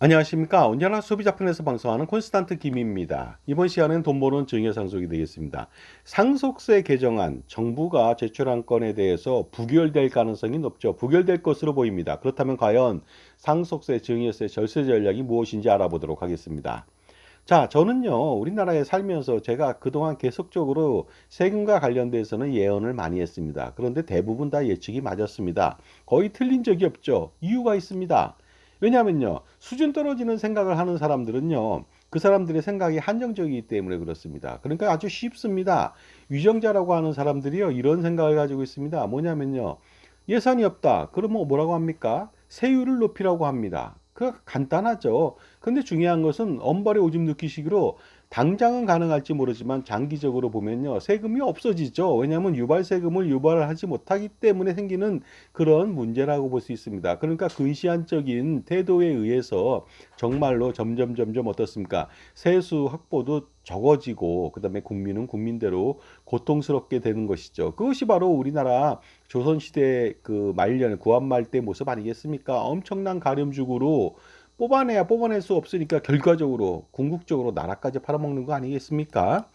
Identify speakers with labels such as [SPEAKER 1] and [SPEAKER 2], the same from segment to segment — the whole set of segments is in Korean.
[SPEAKER 1] 안녕하십니까. 언제나 소비자편에서 방송하는 콘스탄트 김입니다. 이번 시간은 돈 버는 증여 상속이 되겠습니다. 상속세 개정안 정부가 제출한 건에 대해서 부결될 가능성이 높죠. 부결될 것으로 보입니다. 그렇다면 과연 상속세, 증여세, 절세 전략이 무엇인지 알아보도록 하겠습니다. 자, 저는요, 우리나라에 살면서 제가 그동안 계속적으로 세금과 관련돼서는 예언을 많이 했습니다. 그런데 대부분 다 예측이 맞았습니다. 거의 틀린 적이 없죠. 이유가 있습니다. 왜냐하면요, 수준 떨어지는 생각을 하는 사람들은요, 그 사람들의 생각이 한정적이기 때문에 그렇습니다. 그러니까 아주 쉽습니다. 위정자라고 하는 사람들이요, 이런 생각을 가지고 있습니다. 뭐냐면요, 예산이 없다. 그러면 뭐라고 합니까? 세율을 높이라고 합니다. 그 간단하죠. 근데 중요한 것은 엄벌에 오줌 넣기식으로 당장은 가능할지 모르지만 장기적으로 보면요. 세금이 없어지죠. 왜냐하면 유발 세금을 유발을 하지 못하기 때문에 생기는 그런 문제라고 볼 수 있습니다. 그러니까 근시안적인 태도에 의해서 정말로 점점 어떻습니까? 세수 확보도 적어지고 그다음에 국민은 국민대로 고통스럽게 되는 것이죠. 그것이 바로 우리나라 조선시대 그 말년 구한말 때 모습 아니겠습니까? 엄청난 가렴주구로 뽑아내야 뽑아낼 수 없으니까 결과적으로 궁극적으로 나라까지 팔아먹는 거 아니겠습니까?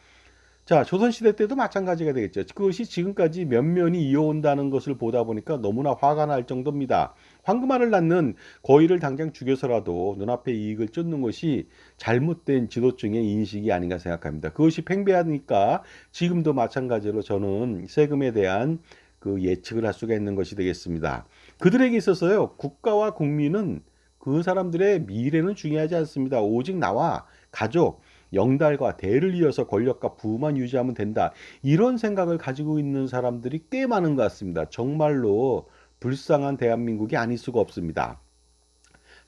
[SPEAKER 1] 자, 조선시대 때도 마찬가지가 되겠죠. 그것이 지금까지 면면이 이어온다는 것을 보다 보니까 너무나 화가 날 정도입니다. 황금알을 낳는 거위를 당장 죽여서라도 눈앞에 이익을 쫓는 것이 잘못된 지도층의 인식이 아닌가 생각합니다. 그것이 팽배하니까 지금도 마찬가지로 저는 세금에 대한 그 예측을 할 수가 있는 것이 되겠습니다. 그들에게 있어서요, 국가와 국민은 그 사람들의 미래는 중요하지 않습니다. 오직 나와 가족, 영달과 대를 이어서 권력과 부만 유지하면 된다. 이런 생각을 가지고 있는 사람들이 꽤 많은 것 같습니다. 정말로 불쌍한 대한민국이 아닐 수가 없습니다.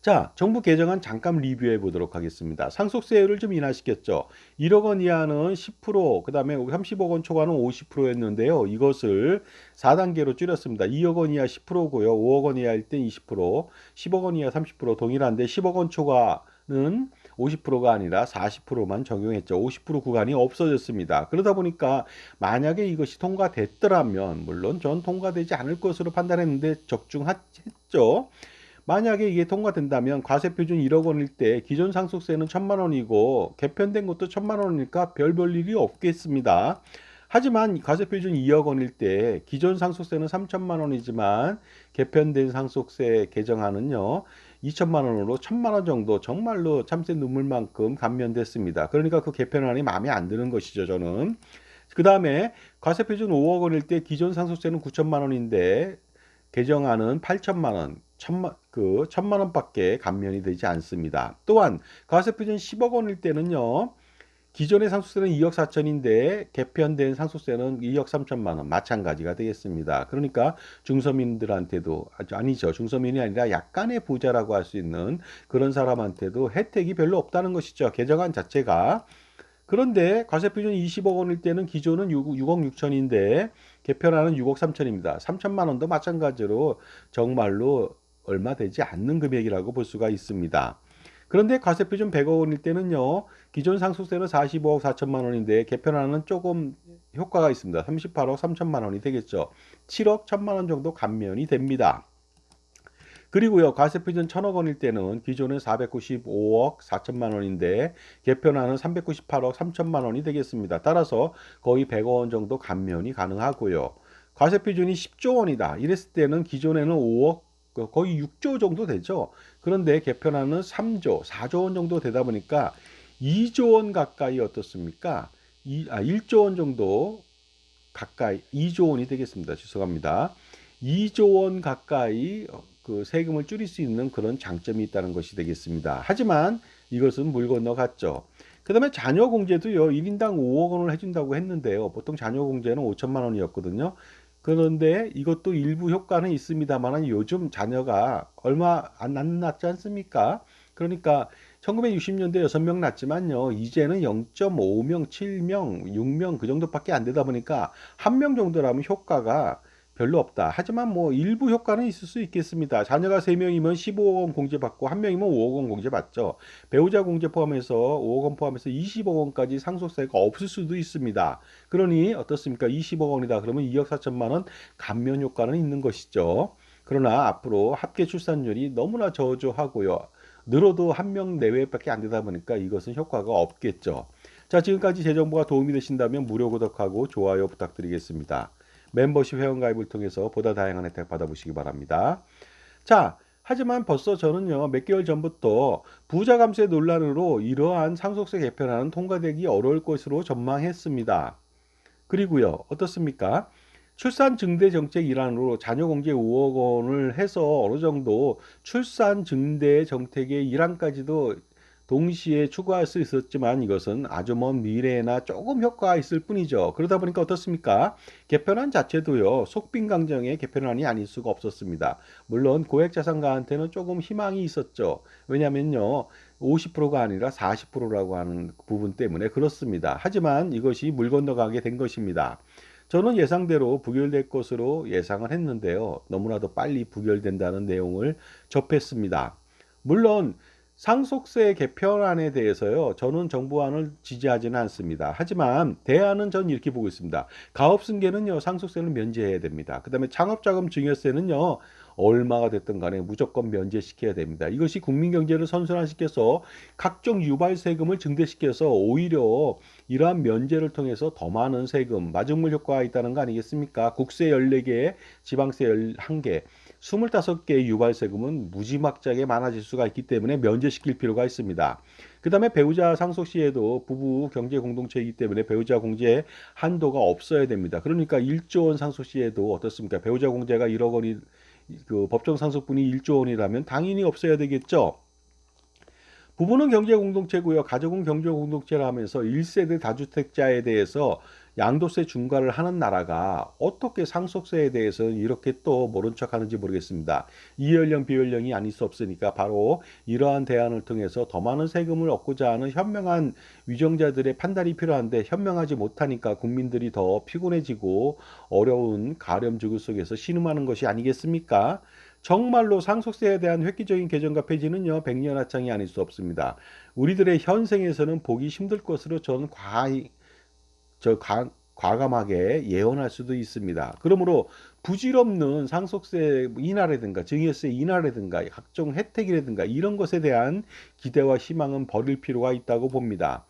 [SPEAKER 1] 자, 정부 개정안 잠깐 리뷰해 보도록 하겠습니다. 상속세율을 좀 인하시켰죠. 1억 원 이하는 10%, 그 다음에 30억 원 초과는 50%였는데요. 이것을 4단계로 줄였습니다. 2억 원 이하 10%고요. 5억 원 이하일 땐 20%, 10억 원 이하 30% 동일한데 10억 원 초과는 50%가 아니라 40%만 적용했죠. 50% 구간이 없어졌습니다. 그러다 보니까 만약에 이것이 통과됐더라면, 물론 전 통과되지 않을 것으로 판단했는데 적중했죠. 만약에 이게 통과된다면 과세표준 1억 원일 때 기존 상속세는 1,000만 원이고 개편된 것도 1,000만 원이니까 별 볼 일이 없겠습니다. 하지만 과세표준 2억 원일 때 기존 상속세는 3천만 원이지만 개편된 상속세 개정안은요 2천만 원으로 1,000만 원 정도 정말로 참새 눈물만큼 감면됐습니다. 그러니까 그 개편안이 마음에 안 드는 것이죠, 저는. 그 다음에 과세표준 5억 원일 때 기존 상속세는 9천만 원인데 개정안은 8천만 원, 천만 원밖에 감면이 되지 않습니다. 또한 과세표준 10억 원일 때는요. 기존의 상속세는 2억 4천인데 개편된 상속세는 2억 3천만 원 마찬가지가 되겠습니다. 그러니까 중서민들한테도 아니죠. 중서민이 아니라 약간의 부자라고 할 수 있는 그런 사람한테도 혜택이 별로 없다는 것이죠. 개정안 자체가. 그런데 과세표준 20억 원일 때는 기존은 6억 6천인데 개편하는 6억 3천입니다. 3천만 원도 마찬가지로 정말로 얼마 되지 않는 금액이라고 볼 수가 있습니다. 그런데 과세표준 100억 원일 때는요. 기존 상속세는 45억 4천만 원인데 개편하는 조금 효과가 있습니다. 38억 3천만 원이 되겠죠. 7억 1천만 원 정도 감면이 됩니다. 그리고요, 과세표준 1,000억 원일 때는 기존은 495억 4천만 원인데 개편안은 398억 3천만 원이 되겠습니다. 따라서 거의 100억 원 정도 감면이 가능하고요. 과세표준이 10조 원이다. 이랬을 때는 기존에는 5억 거의 6조 정도 되죠. 그런데 개편안은 3조, 4조 원 정도 되다 보니까 2조 원 가까이 어떻습니까? 1조 원 정도 가까이 2조 원이 되겠습니다. 죄송합니다. 2조 원 가까이 그 세금을 줄일 수 있는 그런 장점이 있다는 것이 되겠습니다. 하지만 이것은 물 건너갔죠. 그 다음에 자녀 공제도요, 1인당 5억 원을 해준다고 했는데요. 보통 자녀 공제는 5천만 원이었거든요. 그런데 이것도 일부 효과는 있습니다만 요즘 자녀가 얼마 안 낳지 않습니까? 그러니까 1960년대 6명 낳지만요. 이제는 0.5명, 7명, 6명 그 정도밖에 안 되다 보니까 한 명 정도라면 효과가 별로 없다. 하지만 뭐 일부 효과는 있을 수 있겠습니다. 자녀가 3명이면 15억 원 공제받고 한 명이면 5억 원 공제받죠. 배우자 공제 포함해서 5억 원 포함해서 20억 원까지 상속세가 없을 수도 있습니다. 그러니 어떻습니까? 20억 원이다. 그러면 2억 4천만 원 감면 효과는 있는 것이죠. 그러나 앞으로 합계 출산율이 너무나 저조하고요. 늘어도 한 명 내외밖에 안 되다 보니까 이것은 효과가 없겠죠. 자, 지금까지 제 정보가 도움이 되신다면 무료 구독하고 좋아요 부탁드리겠습니다. 멤버십 회원가입을 통해서 보다 다양한 혜택 받아보시기 바랍니다. 자, 하지만 벌써 저는요, 몇 개월 전부터 부자 감세 논란으로 이러한 상속세 개편안은 통과되기 어려울 것으로 전망했습니다. 그리고요, 어떻습니까? 출산 증대 정책 일환으로 자녀 공제 5억 원을 해서 어느 정도 출산 증대 정책의 일환까지도 동시에 추구할 수 있었지만 이것은 아주 먼 미래에나 조금 효과가 있을 뿐이죠. 그러다 보니까 어떻습니까? 개편안 자체도요, 속빈강정의 개편안이 아닐 수가 없었습니다. 물론 고액자산가한테는 조금 희망이 있었죠. 왜냐면요, 50%가 아니라 40%라고 하는 부분 때문에 그렇습니다. 하지만 이것이 물 건너가게 된 것입니다. 저는 예상대로 부결될 것으로 예상을 했는데요. 너무나도 빨리 부결된다는 내용을 접했습니다. 물론 상속세 개편안에 대해서요, 저는 정부안을 지지하지는 않습니다. 하지만 대안은 전 이렇게 보고 있습니다. 가업승계는요, 상속세는 면제해야 됩니다. 그 다음에 창업자금 증여세는요, 얼마가 됐든 간에 무조건 면제시켜야 됩니다. 이것이 국민경제를 선순환시켜서 각종 유발 세금을 증대시켜서 오히려 이러한 면제를 통해서 더 많은 세금, 마중물 효과가 있다는 거 아니겠습니까? 국세 14개, 지방세 11개, 25개의 유발 세금은 무지막지하게 많아질 수가 있기 때문에 면제시킬 필요가 있습니다. 그 다음에 배우자 상속 시에도 부부 경제 공동체이기 때문에 배우자 공제 한도가 없어야 됩니다. 그러니까 1조 원 상속 시에도 어떻습니까? 배우자 공제가 1억 원이 그 법정 상속분이 1조 원이라면 당연히 없어야 되겠죠. 부부는 경제 공동체고요. 가족은 경제 공동체를 하면서 1세대 다주택자에 대해서 양도세 중과를 하는 나라가 어떻게 상속세에 대해서는 이렇게 또 모른 척 하는지 모르겠습니다. 이연령 비연령이 아닐 수 없으니까 바로 이러한 대안을 통해서 더 많은 세금을 얻고자 하는 현명한 위정자들의 판단이 필요한데 현명하지 못하니까 국민들이 더 피곤해지고 어려운 가렴주구 속에서 신음하는 것이 아니겠습니까? 정말로 상속세에 대한 획기적인 개정과 폐지는요, 백년하장이 아닐 수 없습니다. 우리들의 현생에서는 보기 힘들 것으로 저는 과감하게 예언할 수도 있습니다. 그러므로 부질없는 상속세 인하라든가 증여세 인하라든가 각종 혜택이라든가 이런 것에 대한 기대와 희망은 버릴 필요가 있다고 봅니다.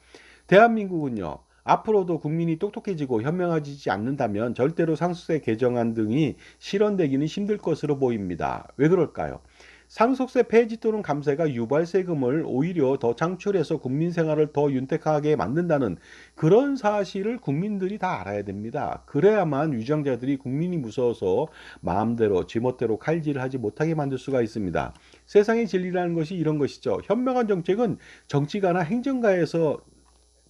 [SPEAKER 1] 대한민국은요, 앞으로도 국민이 똑똑해지고 현명해지지 않는다면 절대로 상속세 개정안 등이 실현되기는 힘들 것으로 보입니다. 왜 그럴까요? 상속세 폐지 또는 감세가 유발 세금을 오히려 더 창출해서 국민 생활을 더 윤택하게 만든다는 그런 사실을 국민들이 다 알아야 됩니다. 그래야만 위정자들이 국민이 무서워서 마음대로 지멋대로 칼질을 하지 못하게 만들 수가 있습니다. 세상의 진리라는 것이 이런 것이죠. 현명한 정책은 정치가나 행정가에서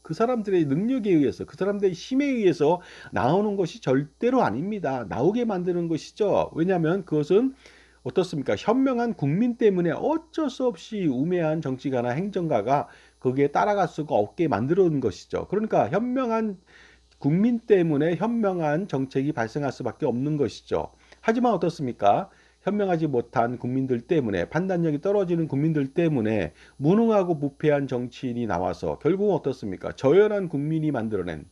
[SPEAKER 1] 그 사람들의 능력에 의해서 그 사람들의 힘에 의해서 나오는 것이 절대로 아닙니다. 나오게 만드는 것이죠. 왜냐하면 그것은 어떻습니까? 현명한 국민 때문에 어쩔 수 없이 우매한 정치가나 행정가가 거기에 따라갈 수가 없게 만들어 놓은 것이죠. 그러니까 현명한 국민 때문에 현명한 정책이 발생할 수밖에 없는 것이죠. 하지만 어떻습니까? 현명하지 못한 국민들 때문에 판단력이 떨어지는 국민들 때문에 무능하고 부패한 정치인이 나와서 결국은 어떻습니까? 저열한 국민이 만들어낸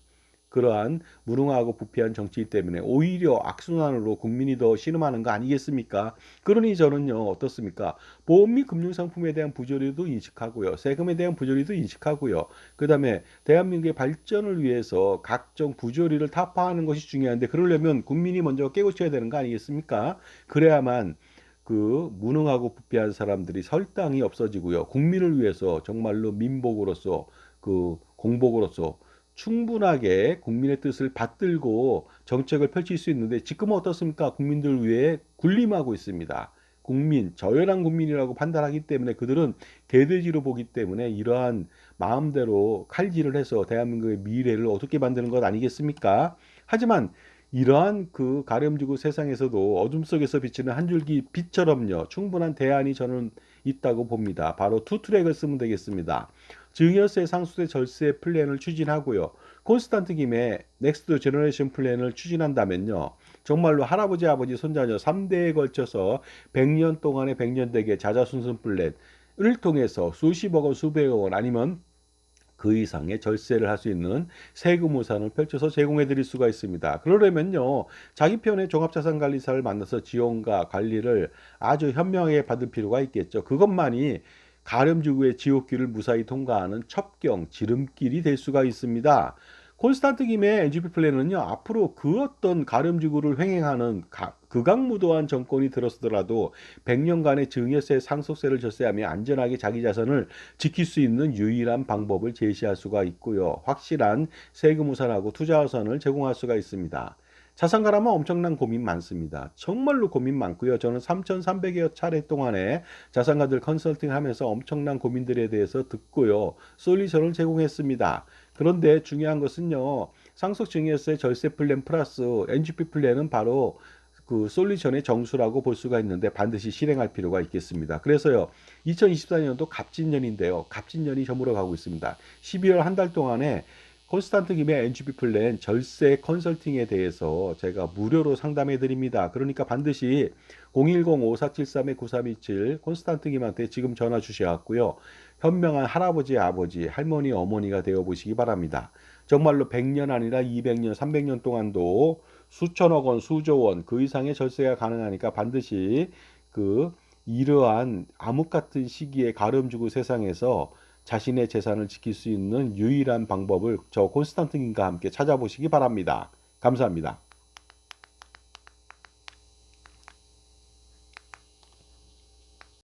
[SPEAKER 1] 그러한 무능하고 부패한 정치 때문에 오히려 악순환으로 국민이 더 신음하는 거 아니겠습니까? 그러니 저는요, 어떻습니까? 보험 및 금융상품에 대한 부조리도 인식하고요. 세금에 대한 부조리도 인식하고요. 그 다음에 대한민국의 발전을 위해서 각종 부조리를 타파하는 것이 중요한데 그러려면 국민이 먼저 깨우쳐야 되는 거 아니겠습니까? 그래야만 그 무능하고 부패한 사람들이 설당이 없어지고요. 국민을 위해서 정말로 민복으로서 그 공복으로서 충분하게 국민의 뜻을 받들고 정책을 펼칠 수 있는데 지금은 어떻습니까? 국민들 위해 군림하고 있습니다. 저열한 국민이라고 판단하기 때문에 그들은 개돼지로 보기 때문에 이러한 마음대로 칼질을 해서 대한민국의 미래를 어둡게 만드는 것 아니겠습니까? 하지만 이러한 그 가렴지구 세상에서도 어둠 속에서 비치는 한 줄기 빛처럼요, 충분한 대안이 저는 있다고 봅니다. 바로 투트랙을 쓰면 되겠습니다. 증여세, 상속세, 절세 플랜을 추진하고요. 콘스탄트 김에 넥스트 제너레이션 플랜을 추진한다면요. 정말로 할아버지, 아버지, 손자녀 3대에 걸쳐서 100년 동안의 100년대계 자자순순 플랜을 통해서 수십억 원, 수백억 원 아니면 그 이상의 절세를 할 수 있는 세금 우산을 펼쳐서 제공해 드릴 수가 있습니다. 그러려면요, 자기 편의 종합자산관리사를 만나서 지원과 관리를 아주 현명하게 받을 필요가 있겠죠. 그것만이 가렴지구의 지옥길을 무사히 통과하는 첩경, 지름길이 될 수가 있습니다. 콘스탄트 김의 NGP 플랜은요, 앞으로 그 어떤 가렴지구를 횡행하는 극악무도한 정권이 들어서더라도 100년간의 증여세, 상속세를 절세하며 안전하게 자기 자산을 지킬 수 있는 유일한 방법을 제시할 수가 있고요. 확실한 세금 우선하고 투자 우선을 제공할 수가 있습니다. 자산가라면 엄청난 고민 많습니다. 정말로 고민 많고요. 저는 3,300여 차례 동안에 자산가들 컨설팅 하면서 엄청난 고민들에 대해서 듣고요. 솔루션을 제공했습니다. 그런데 중요한 것은요. 상속증여세 절세 플랜 플러스 NGP 플랜은 바로 그 솔루션의 정수라고 볼 수가 있는데 반드시 실행할 필요가 있겠습니다. 그래서요. 2024년도 갑진년인데요. 갑진년이 저물어 가고 있습니다. 12월 한 달 동안에 콘스탄트 김의 NGP 플랜 절세 컨설팅에 대해서 제가 무료로 상담해 드립니다. 그러니까 반드시 010-5473-9327 콘스탄트 김한테 지금 전화 주셔갖고요. 현명한 할아버지, 아버지, 할머니, 어머니가 되어 보시기 바랍니다. 정말로 100년 아니라 200년, 300년 동안도 수천억 원, 수조 원, 그 이상의 절세가 가능하니까 반드시 이러한 암흑 같은 시기에 가름주고 세상에서 자신의 재산을 지킬 수 있는 유일한 방법을 저 콘스탄틴과 함께 찾아보시기 바랍니다. 감사합니다.